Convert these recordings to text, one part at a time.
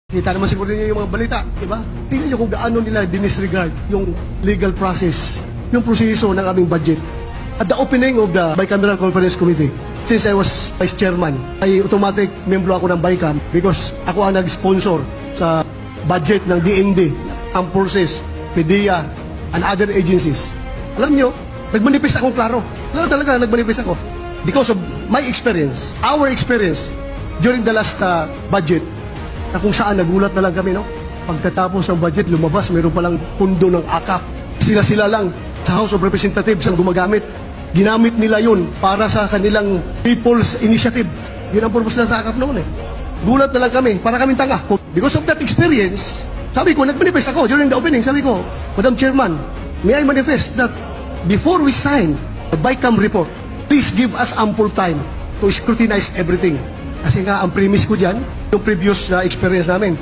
Kita naman siguro niyo yung mga balita, di ba? Tingnan niyo kung gaano nila dinisregard yung legal process, yung proseso ng aming budget. At the opening of the Bicameral Conference Committee, since I was Vice Chairman, ay automatic membro ako ng BICAM because ako ang nag-sponsor sa budget ng DND, Armed Forces, PDEA, and other agencies. Alam niyo, nagmanifest akong klaro. Talaga, nagmanifest ako. Because of my experience, our experience, during the last budget, na kung saan nagulat na lang kami, no? Pagkatapos ng budget, lumabas, mayroon palang pundo ng AKAP. Sila lang sa House of Representatives ang gumagamit. Ginamit nila yun para sa kanilang People's Initiative. Yun ang purpose na sa AKAP noon eh. Gulat na lang kami, para kaming tanga. Because of that experience, sabi ko, nag-manifest ako during the opening, sabi ko, Madam Chairman, may I manifest that before we sign the BICAM report, please give us ample time to scrutinize everything. Kasi nga, ang premise ko dyan, yung previous experience namin.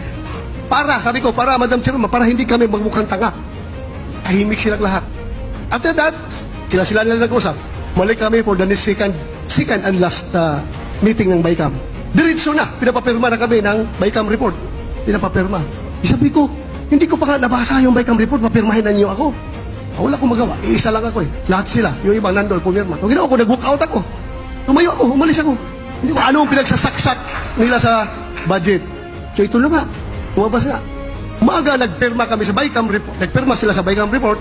Sabi ko, Madam Chairman, para hindi kami magmukhang tanga. Tahimik silang lahat. After that, sila na nag-usap. Malik kami for the second and last meeting ng BICAM. Diretso na, pinapapirma na kami ng BICAM report. Pinapapirma. Sabi ko, hindi ko pa nga nabasa yung BICAM report, papirmahin na niyo ako. Wala akong magawa, iisa lang ako eh. Lahat sila, yung ibang nandol, pumirma. Yung ginawa ko, nag-walk out ako. Tumayo ako, umalis ako. Hindi ko anong pinagsasaksak nila sa budget. So ito lang nga, lumabas nga. Umaga, nagpirma kami sa BICAM report. Nagpirma sila sa BICAM report.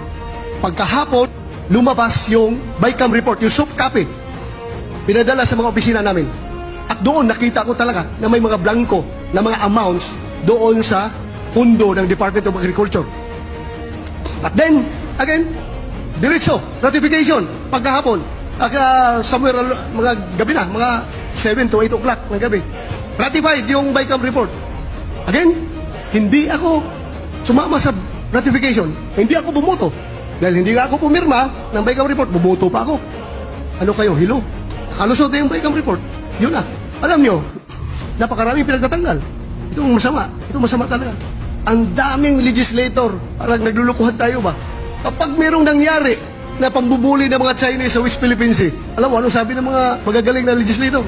Pagkahapon, lumabas yung BICAM report, yung soft copy. Pinadala sa mga opisina namin. At doon, nakita ko talaga na may mga blanco na mga amounts doon sa pundo ng Department of Agriculture. But then, again, diretso, ratification, pagkahapon, somewhere, mga gabi na, mga 7 to 8 o'clock ng gabi. Ratified yung BICAM report. Again, hindi ako sumama sa ratification. Hindi ako bumoto. Dahil hindi ako pumirma ng BICAM report, bumoto pa ako. Ano kayo, hilo? Kalusot na yung BICAM report. Yun na. Alam nyo, napakaraming pinagtatanggal. Ito masama. Ito masama talaga. Ang daming legislator, parang naglulukuhan tayo ba? Kapag merong nangyari na pambubuli ng mga Chinese sa West Philippine Sea, alam mo, anong sabi ng mga magagaling na legislator?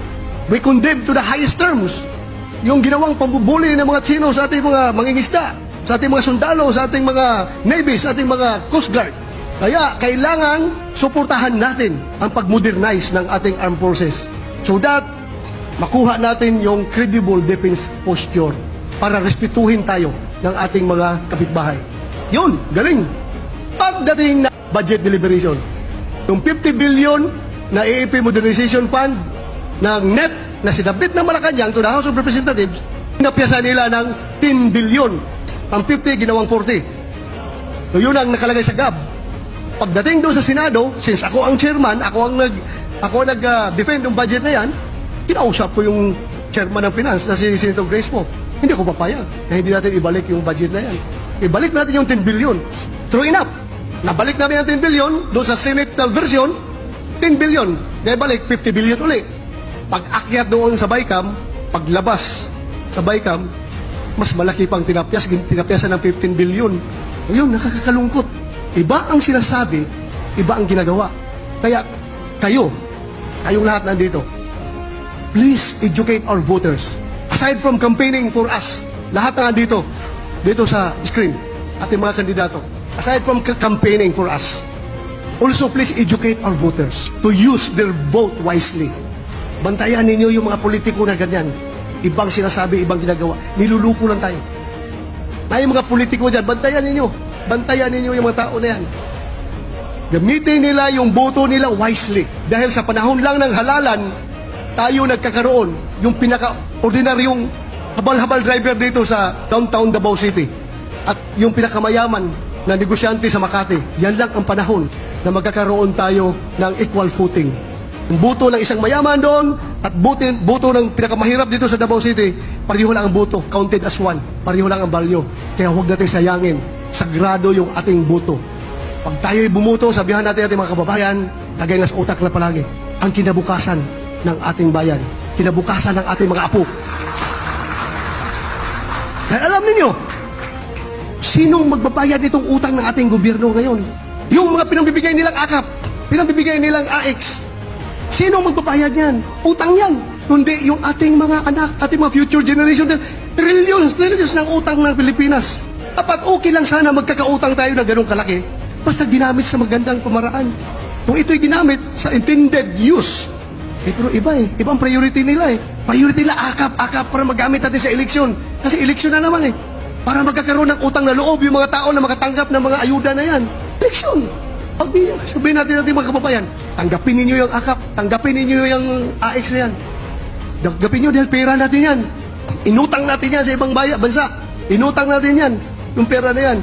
We condemn to the highest terms yung ginawang pambubuli ng mga Chino sa ating mga mangingisda, sa ating mga sundalo, sa ating mga Navy, sa ating mga Coast Guard. Kaya kailangan suportahan natin ang pag-modernize ng ating armed forces so that makuha natin yung credible defense posture para respetuhin tayo ng ating mga kapitbahay. Yun, galing. Pagdating na budget deliberation, yung 50 billion na AAP Modernization Fund ng NEP na sinabit ng Malacanang to the House of Representatives, napiyasa nila ng 10 billion. Ang 50, ginawang 40. So yun ang nakalagay sa GAB. Pagdating doon sa Senado, since ako ang chairman, ako ang nag-defend yung budget na yan, kinausap ko yung chairman ng finance na si Senator Grace Poe. Hindi ko papayag na hindi natin ibalik yung budget na yan. Ibalik natin yung 10 billion. True enough. Nabalik namin ang 10 billion doon sa Senate version, 10 billion. Naibalik, 50 billion ulit. Pag-akyat doon sa BICAM, paglabas sa BICAM, mas malaki pang tinapyasan ng 15 billion. Ayun, nakakakalungkot. Iba ang sinasabi, iba ang ginagawa. Kaya kayong lahat nandito, please educate our voters. Aside from campaigning for us, lahat na nandito, dito sa screen, ating mga kandidato, aside from campaigning for us, also please educate our voters to use their vote wisely. Bantayan ninyo yung mga politiko na ganyan. Ibang sinasabi, ibang ginagawa. Niluluko lang tayo. May mga politiko dyan, bantayan ninyo. Bantayan ninyo yung mga tao na yan. Gamitin nila yung boto nila wisely. Dahil sa panahon lang ng halalan, tayo nagkakaroon yung pinaka-ordinaryong habal-habal driver dito sa downtown Davao City. At yung pinakamayaman na negosyante sa Makati. Yan lang ang panahon na magkakaroon tayo ng equal footing. Yung boto ng isang mayaman doon at boto ng pinakamahirap dito sa Davao City, pareho lang ang boto, counted as one. Pareho lang ang value. Kaya huwag natin sayangin. Sagrado yung ating boto. Pag tayo'y bumoto, sabihan natin ating mga kababayan, lagay na sa utak na palagi, ang kinabukasan ng ating bayan. Kinabukasan ng ating mga apo. Dahil alam ninyo, sinong magbabayad nitong utang ng ating gobyerno ngayon? Yung mga pinambibigay nilang AKAP, pinambibigay nilang AX. Sinong magbabayad yan? Utang yan. Kundi yung ating mga anak, ating mga future generation. Trillions ng utang ng Pilipinas. Dapat okay lang sana magkakautang tayo na ganun kalaki. Basta ginamit sa magandang pamaraan. Kung ito'y ginamit sa intended use, pero iba ibang priority nila Priority nila, akap para magamit natin sa eleksyon. Kasi eleksyon na naman Para magkakaroon ng utang na loob yung mga tao na makatanggap ng mga ayuda na yan. Eleksyon. Sabihin natin mga kababayan, tanggapin ninyo yung akap, tanggapin ninyo yung AX na yan. Tanggapin nyo dahil pera natin yan. Inutang natin yan sa ibang bansa. Inutang natin yan. Yung pera na yan.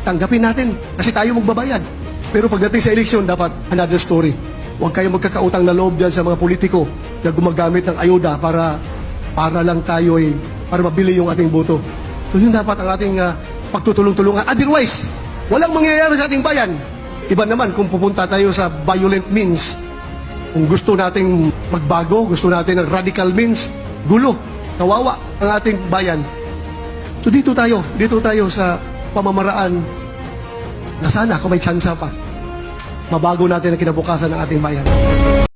Tanggapin natin kasi tayo magbabayad. Pero pagdating sa eleksyon, dapat another story. Huwag kayong magkakautang na loob dyan sa mga politiko na gumagamit ng ayuda para lang tayo para mabili yung ating boto. So yun dapat ang ating pagtutulong-tulungan. Otherwise, walang mangyayari sa ating bayan. Iba naman kung pupunta tayo sa violent means. Kung gusto nating magbago, gusto natin ng radical means, gulo, kawawa ang ating bayan. So dito tayo sa pamamaraan na sana kung may tsansa pa, mabago natin ang kinabukasan ng ating bayan.